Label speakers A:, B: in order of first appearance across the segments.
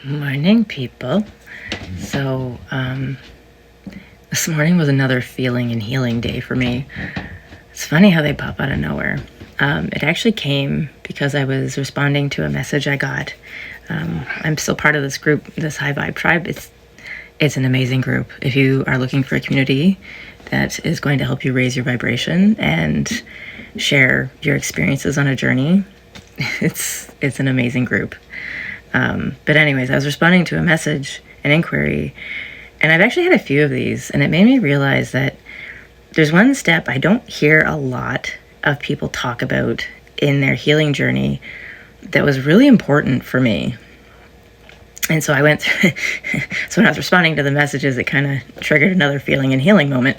A: Morning, people. So, this morning was another feeling and healing day for me. It's funny how they pop out of nowhere. It actually came because I was responding to a message I got. I'm still part of this group, this High Vibe Tribe. It's an amazing group. If you are looking for a community that is going to help you raise your vibration and share your experiences on a journey, it's an amazing group. But anyways, I was responding to a message, an inquiry, and I've actually had a few of these, and it made me realize that there's one step I don't hear a lot of people talk about in their healing journey that was really important for me. And so I went through, so when I was responding to the messages, it kind of triggered another feeling and healing moment.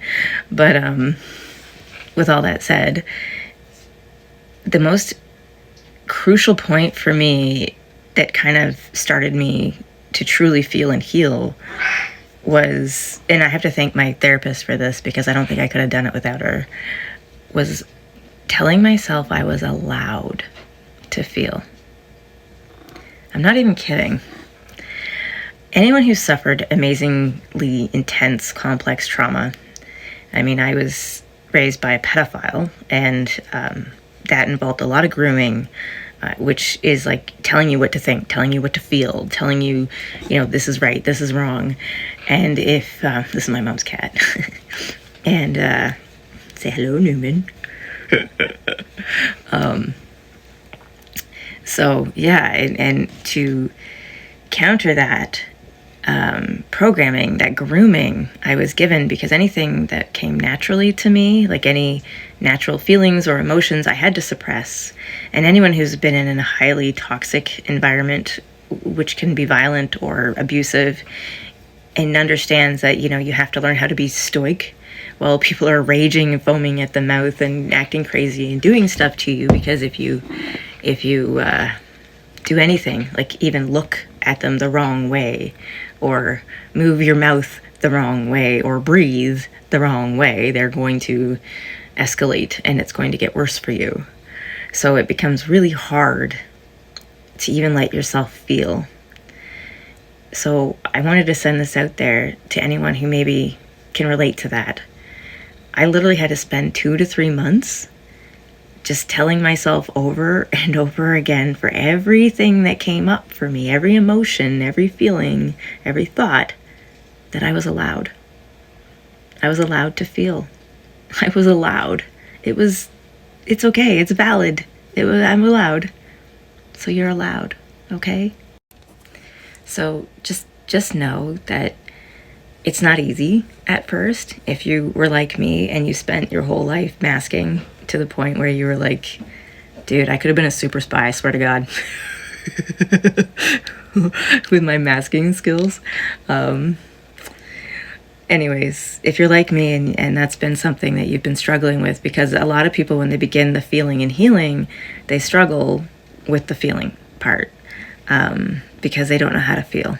A: But with all that said, the most crucial point for me that kind of started me to truly feel and heal was, and I have to thank my therapist for this because I don't think I could have done it without her, was telling myself I was allowed to feel. I'm not even kidding. Anyone who's suffered amazingly intense, complex trauma, I mean, I was raised by a pedophile, and that involved a lot of grooming, which is like telling you what to think, telling you what to feel, telling you, this is right, this is wrong. And if, this is my mom's cat. And say hello, Newman. So, yeah, and to counter that programming, that grooming I was given, because anything that came naturally to me, like any natural feelings or emotions, I had to suppress. And anyone who's been in a highly toxic environment, which can be violent or abusive, and understands that, you have to learn how to be stoic while people are raging and foaming at the mouth and acting crazy and doing stuff to you, because if you do anything, like even look at them the wrong way, or move your mouth the wrong way, or breathe the wrong way, they're going to escalate and it's going to get worse for you. So it becomes really hard to even let yourself feel. So I wanted to send this out there to anyone who maybe can relate to that. I literally had to spend 2 to 3 months just telling myself over and over again for everything that came up for me, every emotion, every feeling, every thought, that I was allowed. I was allowed to feel. I was allowed. It's okay. It's valid. I'm allowed. So you're allowed. Okay? So just know that it's not easy at first. If you were like me and you spent your whole life masking to the point where you were like, dude, I could have been a super spy, I swear to God, with my masking skills. Anyways, if you're like me and that's been something that you've been struggling with, because a lot of people, when they begin the feeling and healing, they struggle with the feeling part, because they don't know how to feel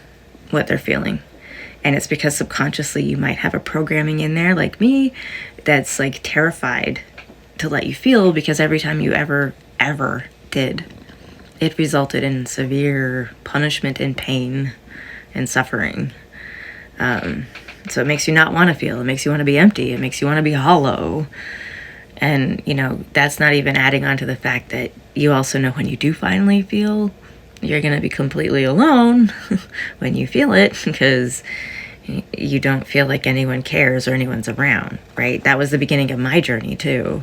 A: what they're feeling. And it's because subconsciously you might have a programming in there, like me, that's like terrified to let you feel, because every time you ever did, it resulted in severe punishment and pain and suffering. So it makes you not want to feel. It makes you want to be empty. It makes you want to be hollow. And, that's not even adding on to the fact that you also know when you do finally feel, you're going to be completely alone when you feel it, because you don't feel like anyone cares or anyone's around, right? That was the beginning of my journey too.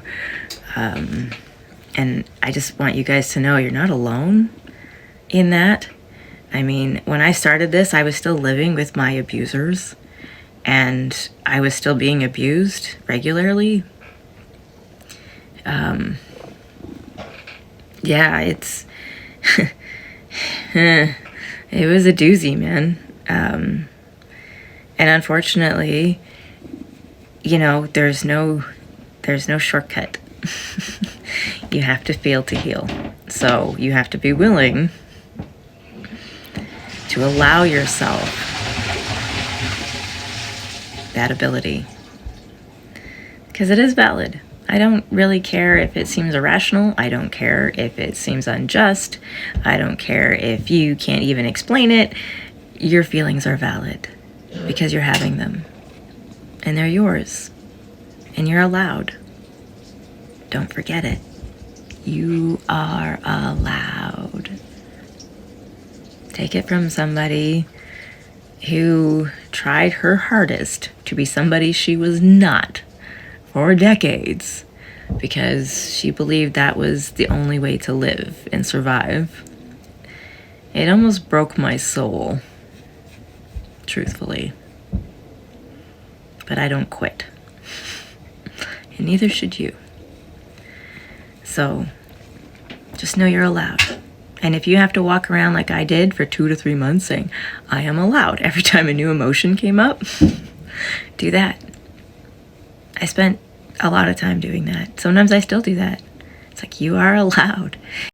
A: And I just want you guys to know you're not alone in that. I mean, when I started this, I was still living with my abusers, and I was still being abused regularly. Yeah, it's it was a doozy, man. And unfortunately, there's no shortcut. You have to feel to heal. So you have to be willing to allow yourself that ability, because it is valid. I don't really care if it seems irrational. I don't care if it seems unjust. I don't care if you can't even explain it. Your feelings are valid because you're having them, and they're yours, and you're allowed. Don't forget it. You are allowed. Take it from somebody who tried her hardest to be somebody she was not for decades because she believed that was the only way to live and survive. It almost broke my soul, truthfully. But I don't quit. And neither should you. So, just know you're allowed. And if you have to walk around like I did for 2 to 3 months saying, I am allowed, every time a new emotion came up, do that. I spent a lot of time doing that. Sometimes I still do that. It's like, you are allowed.